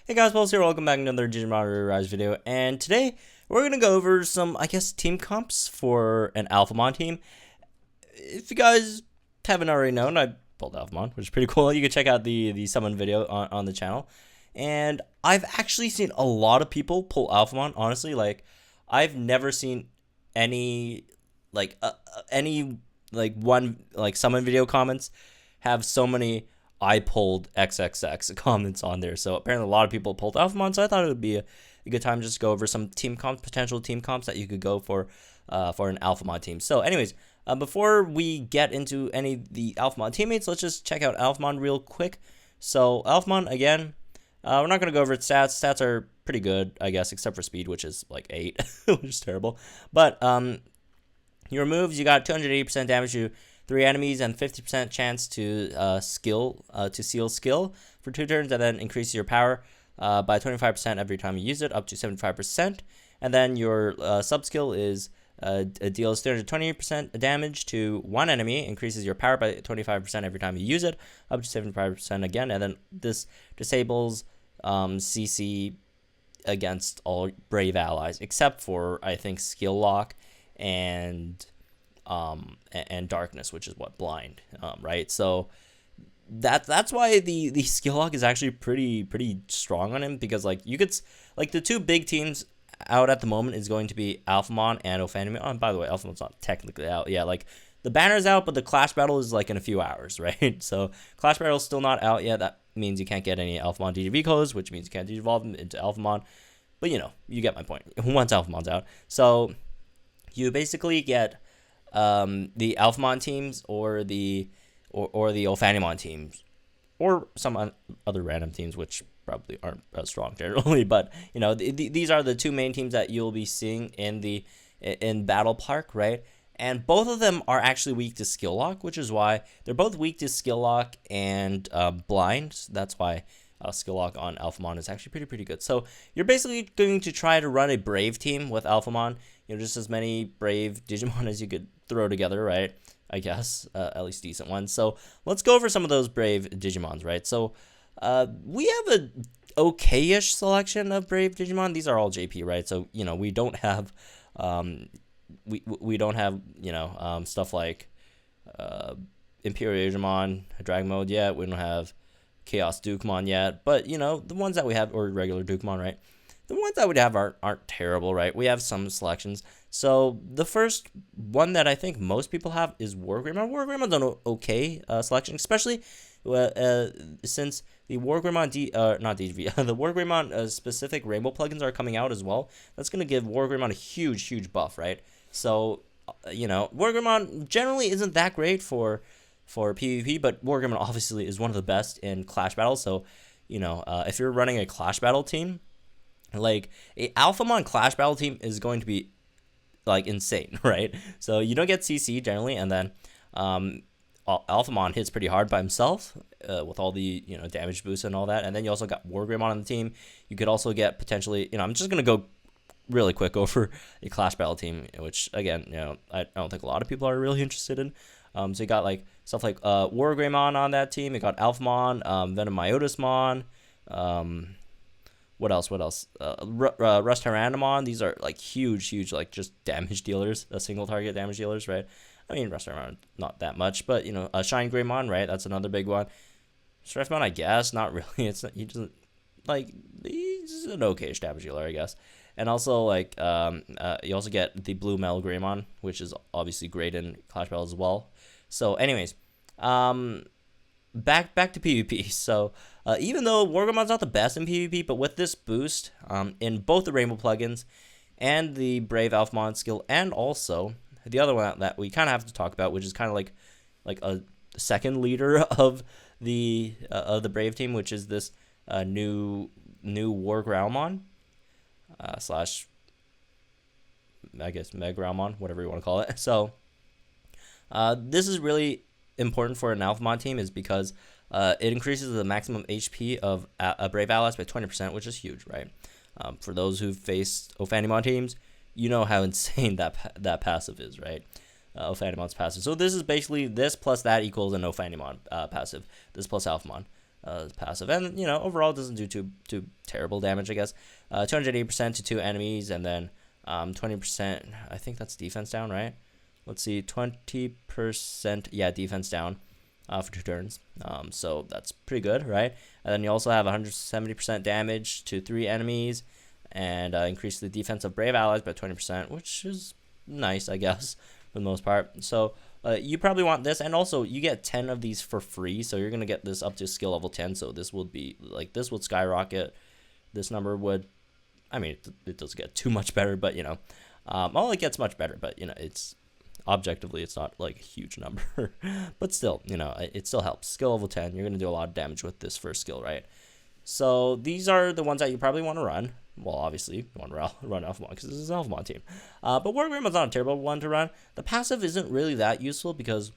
Hey guys, Paul's here. Welcome back to another Digimon Rearise video. And today we're gonna go over some, team comps for an Alphamon team. If you guys haven't already known, I pulled Alphamon, which is pretty cool. You can check out the summon video on the channel. And I've actually seen a lot of people pull Alphamon. Honestly, I've never seen any summon video comments have so many I pulled XXX comments on there. So apparently a lot of people pulled Alphamon, so I thought it would be a good time just to go over some potential team comps that you could go for an Alphamon team. So anyways, before we get into any of the Alphamon teammates, let's just check out Alphamon real quick. So Alphamon, again, we're not going to go over its stats. Stats are pretty good, I guess, except for speed, which is like 8, which is terrible. But your moves, you got 280% damage to 3 enemies and 50% chance to seal skill for 2 turns, and then increases your power by 25% every time you use it, up to 75%. And then your sub skill is deals 320% damage to 1 enemy, increases your power by 25% every time you use it, up to 75% again. And then this disables CC against all brave allies, except for, I think, skill lock and darkness, which is what, blind, right? So that's why the skill lock is actually pretty strong on him, because the two big teams out at the moment is going to be Alphamon and Ophanimon. Oh, by the way, Alphamon's not technically out yet. The banner's out, but the Clash Battle is in a few hours, right? So Clash Battle's still not out yet. That means you can't get any Alphamon DGV codes, which means you can't evolve them into Alphamon. But you get my point. Once Alphamon's out, so you basically get the Alphamon teams or the Ophanimon teams, or some other random teams which probably aren't as strong generally. But these are the two main teams that you'll be seeing in Battle Park, right? And both of them are actually weak to skill lock, which is why they're both weak to skill lock and blind. That's why skill lock on Alphamon is actually pretty good. So you're basically going to try to run a brave team with Alphamon. Just as many brave Digimon as you could throw together, right? I guess, at least decent ones. So let's go over some of those brave Digimons, right? So we have a okay-ish selection of brave Digimon. These are all JP, right? So we don't have we don't have stuff like Imperial Digimon, Dragon Mode yet. We don't have Chaos Dukemon yet, but the ones that we have, or regular Dukemon, right? The ones that we have aren't terrible, right? We have some selections. So the first one that I think most people have is Wargreymon. Wargreymon's an okay selection, especially since the Wargreymon not DGV, the Wargreymon specific rainbow plugins are coming out as well. That's gonna give Wargreymon a huge buff, right? So Wargreymon generally isn't that great for PvP, but Wargreymon obviously is one of the best in Clash battles. So if you're running a Clash battle team, a Alphamon Clash battle team is going to be insane, right? So you don't get CC generally, and then Alphamon hits pretty hard by himself with all the damage boosts and all that. And then you also got Wargreymon on the team. You could also get potentially, I'm just gonna go really quick over a Clash battle team, which again, I don't think a lot of people are really interested in. So you got stuff like Wargreymon on that team. You got Alphamon, Venomyotismon, what else? Rust Tyrannamon. These are huge, just damage dealers, single target damage dealers, right? I mean, Rust Tyrannamon, not that much, but Shine Greymon, right? That's another big one. Stressmon, I guess, not really. It's not, he doesn't he's an okay-ish damage dealer, I guess. And also you also get the Blue Metal Greymon, which is obviously great in Clash Battles as well. So, anyways, back to PvP. So even though Wargreymon's not the best in PvP, but with this boost in both the Rainbow plugins and the Brave Alphamon skill, and also the other one that we kind of have to talk about, which is kind of like a second leader of the Brave team, which is this new Wargreymon slash, I guess, Megralmon, whatever you want to call it. So this is really important for an Alphamon team, is because it increases the maximum HP of a Brave allies by 20%, which is huge, right? For those who've faced Ophanimon teams, you know how insane that passive is, right? Ophanimon's passive. So this is basically this plus that equals an Ophanimon passive. This plus Alphamon. passive, and overall it doesn't do too terrible damage, I guess. 280% to 2 enemies, and then 20%. I think that's defense down, right? Let's see, 20%. Yeah, defense down for 2 turns. So that's pretty good, right? And then you also have 170% damage to 3 enemies, and increase the defense of brave allies by 20%, which is nice, I guess, for the most part. So you probably want this, and also you get 10 of these for free, so you're gonna get this up to skill level 10. So this would be like, this would skyrocket. This number would, I mean, it does get too much better, but well, it gets much better, but it's objectively it's not like a huge number, but still, it still helps. Skill level 10, you're gonna do a lot of damage with this first skill, right? So these are the ones that you probably want to run. Well, obviously, you want to run Alphamon because this is an Alphamon team. But Wargreym's not a terrible one to run. The passive isn't really that useful because...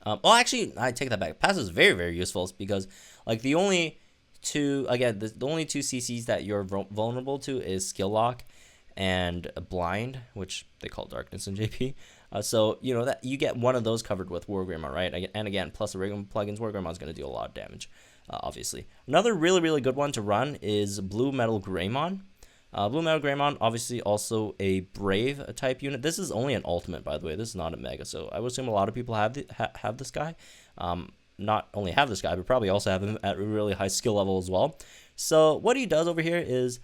well, actually, I take that back. Passive is very, very useful because, like, the only two... Again, the only 2 CCs that you're vulnerable to is Skill Lock and Blind, which they call Darkness in JP. So, that you get one of those covered with Wargreymon, right? And again, plus the regular plugins, Wargreymon's going to do a lot of damage. Obviously. Another really, really good one to run is Blue Metal Greymon. Blue Metal Greymon, obviously also a Brave type unit. This is only an ultimate, by the way. This is not a Mega, so I would assume a lot of people have have this guy. Not only have this guy, but probably also have him at a really high skill level as well. So what he does over here is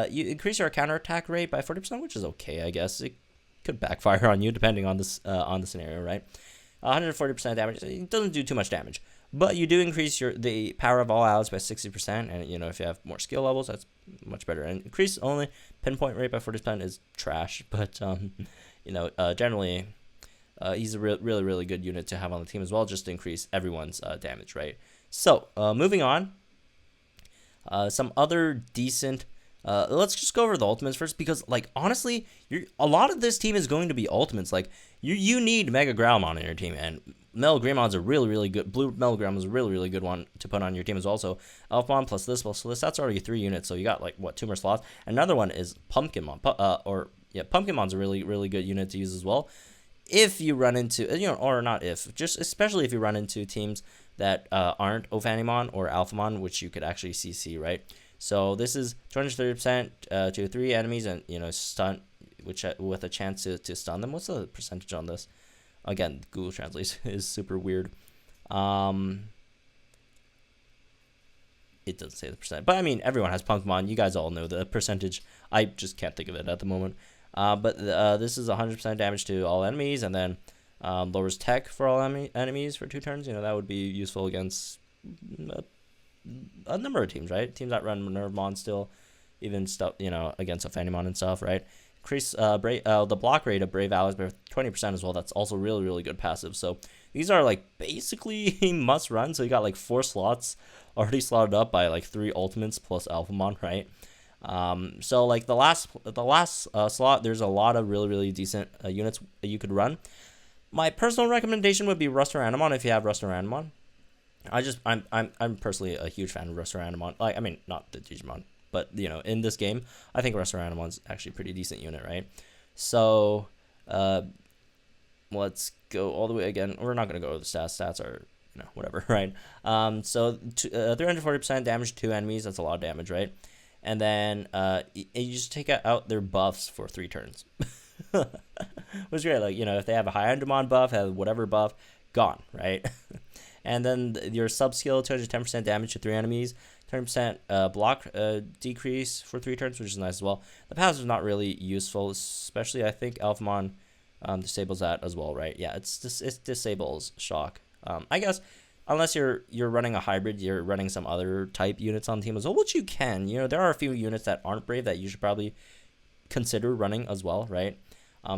you increase your counterattack rate by 40%, which is okay, I guess. It could backfire on you depending on the scenario, right? 140% damage. It doesn't do too much damage. But you do increase the power of all allies by 60%, and if you have more skill levels, that's much better. And increase only pinpoint rate by 40% is trash, but generally, he's a really, really good unit to have on the team as well, just to increase everyone's damage, right? So moving on, some other decent. Let's just go over the ultimates first, because honestly, a lot of this team is going to be ultimates. You need Mega Growlmon in your team, and Metal Greymon's a really, really good... Blue Metal Greymon's a really, really good one to put on your team as well. So Alphamon plus this, that's already 3 units. So you got 2 more slots. Another one is Pumpkinmon. Pumpkinmon's a really, really good unit to use as well. If you run into, or not if, just especially if you run into teams that aren't Ophanimon or Alphamon, which you could actually CC, right? So this is 230% to 3 enemies, and stun, which with a chance to stun them. What's the percentage on this? Again, Google Translate is super weird. It doesn't say the percent, but I mean, everyone has Pumpkinmon. You guys all know the percentage. I just can't think of it at the moment. But this is 100% damage to all enemies, and then lowers tech for all enemies for 2 turns. That would be useful against a number of teams, right? Teams that run Minervamon still, even stuff, against Ophanimon and stuff, right? Increase the block rate of Brave allies by 20% as well. That's also really, really good passive. So these are basically must run. So you got 4 slots already slotted up by 3 ultimates plus Alphamon, right? So the last slot, there's a lot of really, really decent units you could run. My personal recommendation would be Rusteranimon if you have Rusteranimon. I'm personally a huge fan of Rusteranimon. I mean, not the Digimon, but in this game, I think Rusteranimon's actually a pretty decent unit, right? So let's go all the way again. We're not gonna go over the stats. Stats are whatever, right? So 340% damage to 2 enemies. That's a lot of damage, right? And then you just take out their buffs for 3 turns. Which is great. If they have a Hyandramon buff, have whatever buff, gone, right? And then your sub skill, 210% damage to 3 enemies, 10% block decrease for 3 turns, which is nice as well. The passive is not really useful, especially I think Alphamon disables that as well, right? Yeah, it disables shock. I guess unless you're running a hybrid, you're running some other type units on the team as well, which you can. There are a few units that aren't brave that you should probably consider running as well, right?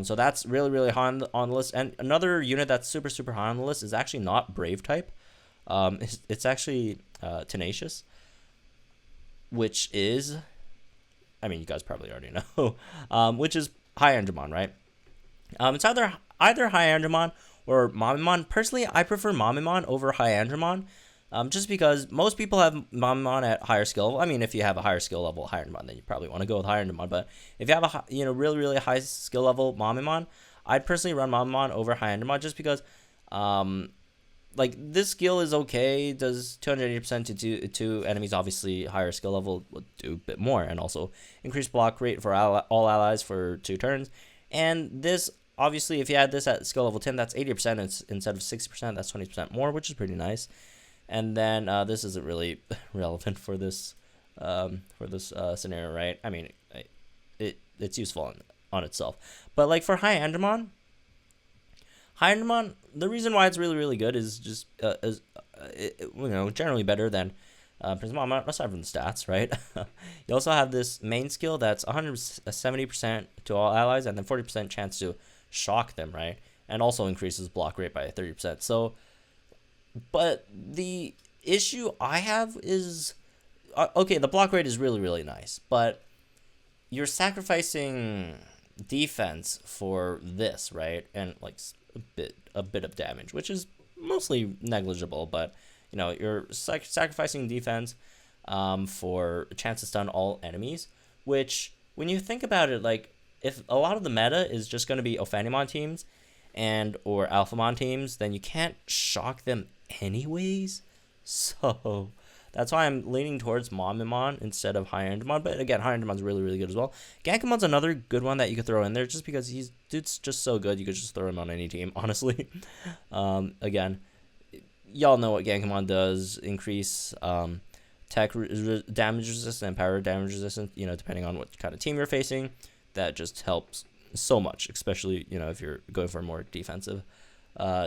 So that's really, really high on the list. And another unit that's super, super high on the list is actually not brave type. It's actually Tenacious, which is, I mean, you guys probably already know, which is Hyandramon, right? It's either Hyandramon or Mamimon. Personally, I prefer Mamimon over Hyandramon, just because most people have Mamimon at higher skill level. I mean, if you have a higher skill level Hyandramon, then you probably want to go with Hyandramon. But if you have a really, really high skill level Mamimon, I'd personally run Mamimon over Hyandramon, just because like this skill is okay. Does 280% to two enemies. Obviously, higher skill level will do a bit more, and also increase block rate for all allies for 2 turns. And this obviously, if you add this at skill level 10, that's 80% instead of 60%. That's 20% more, which is pretty nice. And then this isn't really relevant for this scenario, right? I mean, it's useful on itself, but like for High Endermon, the reason why it's really good is just generally better than Prismama, aside from the stats, right? You also have this main skill that's 170% to all allies, and then 40% chance to shock them, right? And also increases block rate by 30%. So, but the issue I have is, okay, the block rate is really nice, but you're sacrificing defense for this, right? And like a bit of damage, which is mostly negligible, but you're sacrificing defense for a chance to stun all enemies, which when you think about it, like if a lot of the meta is just going to be Ophanimon teams and or Alphamon teams, then you can't shock them anyways. So that's why I'm leaning towards Momimon instead of High Endermon. But again, High Endermon's really good as well. Gankamon's another good one that you could throw in there just because dude's just so good. You could just throw him on any team, honestly. Again, y'all know what Gankamon does. Increase tech damage resistance and power damage resistance, depending on what kind of team you're facing. That just helps so much, especially, if you're going for a more defensive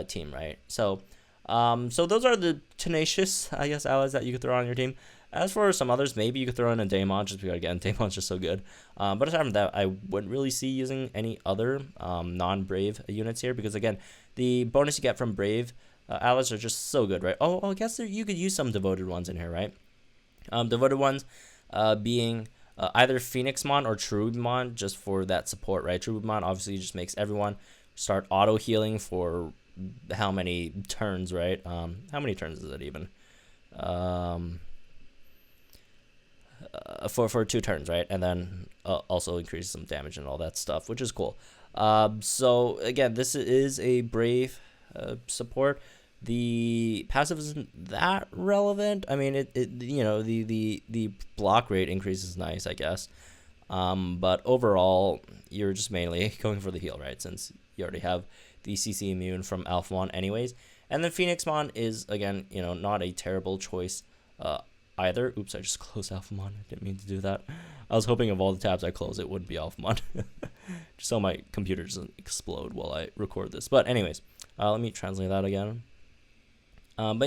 team, right? So those are the tenacious, I guess, allies that you could throw on your team. As for some others, maybe you could throw in a Daemon, just because, again, Daemon's just so good. But aside from that, I wouldn't really see using any other non-Brave units here, because, again, the bonus you get from Brave allies are just so good, right? Oh, I guess you could use some Devoted ones in here, right? Devoted ones being either Phoenixmon or Cherubimon, just for that support, right? Cherubimon obviously just makes everyone start auto-healing for how many turns, right? How many turns is it even? For 2 turns, right? And then also increases some damage and all that stuff, which is cool. So again, this is a Brave support. The passive isn't that relevant. I mean, the block rate increase is nice, I guess. But overall, you're just mainly going for the heal, right? Since you already have the CC immune from Alphamon anyways. And then Phoenixmon is, again, not a terrible choice either. Oops, I just closed Alphamon. I didn't mean to do that. I was hoping of all the tabs I close, it would be Alphamon. Just so my computer doesn't explode while I record this. But anyways, let me translate that again. But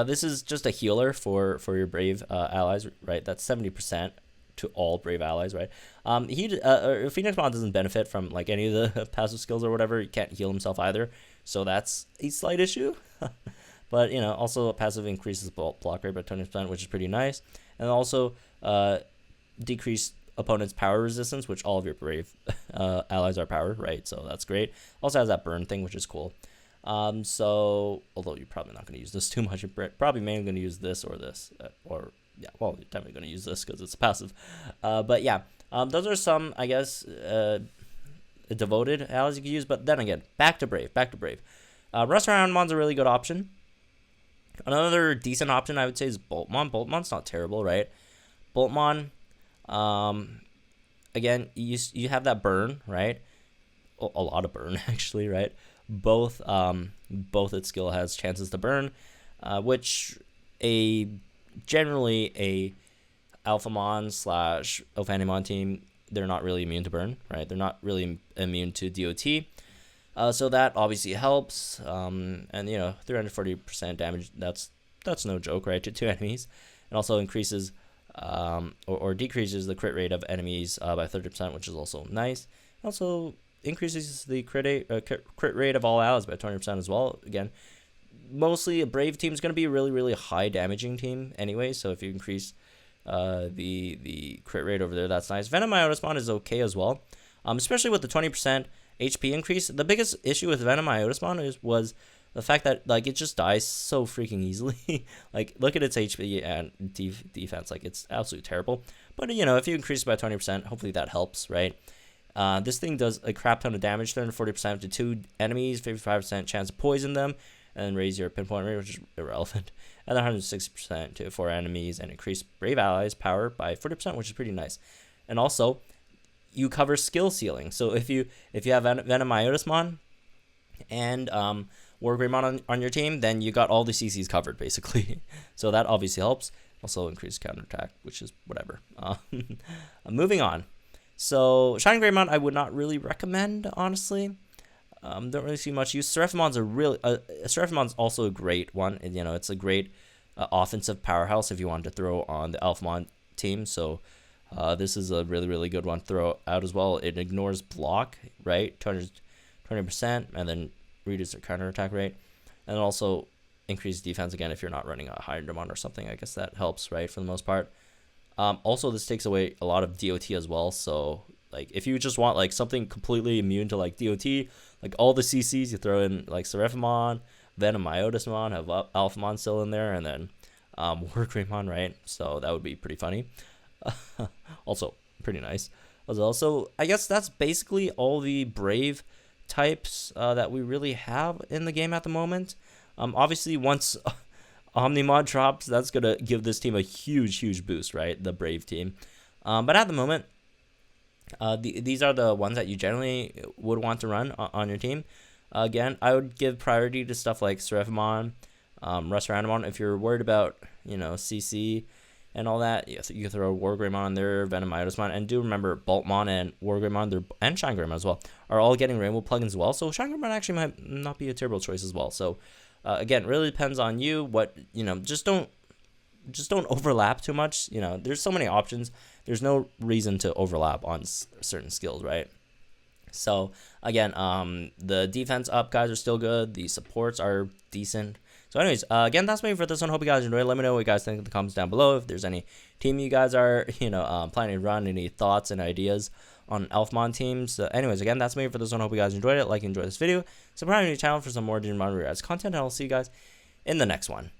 this is just a healer for your Brave allies, right? That's 70% to all Brave allies, right? Phoenixmon doesn't benefit from like any of the passive skills or whatever. He can't heal himself either, so that's a slight issue. But also passive increases block rate by 20%, which is pretty nice, and also decrease opponent's power resistance, which all of your Brave allies are power, right? So that's great. Also has that burn thing, which is cool. So although you're probably not going to use this too much, you're probably mainly going to use this or this, or yeah, well, you're definitely going to use this because it's passive. But yeah, those are some, I guess, devoted allies you can use. But then again, back to Brave. Restaurantmon's a really good option. Another decent option I would say is Boltmon. Boltmon's not terrible, right? Boltmon, again, you have that burn, right? A lot of burn actually, right? Both its skill has chances to burn, which generally a Alphamon / Ophanimon team, they're not really immune to burn, right? They're not really immune to DOT. So that obviously helps. And 340% damage, that's no joke, right? To 2 enemies. And also increases or decreases the crit rate of enemies by 30%, which is also nice. Also increases the crit rate of all allies by 20% as well. Again, mostly a Brave team is going to be a really high damaging team anyway, so if you increase the crit rate over there, that's nice. Venomiotismon is okay as well, especially with the 20% HP increase. The biggest issue with Venomiotismon was the fact that like it just dies so freaking easily. Like look at its HP and defense, like it's absolutely terrible. But if you increase it by 20%, hopefully that helps, right? This thing does a crap ton of damage, 340% to 2 enemies, 55% chance to poison them, and then raise your pinpoint rate, which is irrelevant, and then 160% to 4 enemies, and increase Brave Allies power by 40%, which is pretty nice. And also, you cover skill ceiling. So if you have Venomiotismon and Wargreymon on your team, then you got all the CCs covered, basically. So that obviously helps. Also increased counterattack, which is whatever. Moving on. So Shining Greymon, I would not really recommend, honestly. Don't really see much use. Seraphimon's also a great one. You know, it's a great offensive powerhouse if you wanted to throw on the Alphamon team. So this is a really, really good one to throw out as well. It ignores block, right? 20%, and then reduce their counterattack rate. And then also increase defense again if you're not running a Hydramon or something. I guess that helps, right, for the most part. Also, this takes away a lot of DOT as well. So, like, if you just want, like, something completely immune to, like, DOT, like, all the CCs, you throw in, like, Seraphimon, Venomiotismon, have Alphamon still in there, and then Wargreymon, right? So, that would be pretty funny. Also, pretty nice. Also, I guess that's basically all the Brave types that we really have in the game at the moment. Obviously, once Omnimod drops, that's going to give this team a huge boost, right? The Brave team. But at the moment, these are the ones that you generally would want to run on your team. Again, I would give priority to stuff like Seraphimon, Reshiramon. If you're worried about, CC and all that, you can throw Wargreymon on there, Venomiotismon, and do remember Boltmon and Wargreymon, and Shine Greymon as well, are all getting Rainbow plugins as well. So Shine Greymon actually might not be a terrible choice as well. So again, really depends on you. What just don't overlap too much. There's so many options. There's no reason to overlap on certain skills, right? So again, the defense up guys are still good. The supports are decent. So anyways, again, that's me for this one. Hope you guys enjoyed. Let me know what you guys think in the comments down below. If there's any team you guys are, planning to run, any thoughts and ideas on Alphamon teams. Anyways, again, that's me for this one. Hope you guys enjoyed it. Like and enjoy this video. Subscribe to the channel for some more Digimon Rearise content, and I'll see you guys in the next one.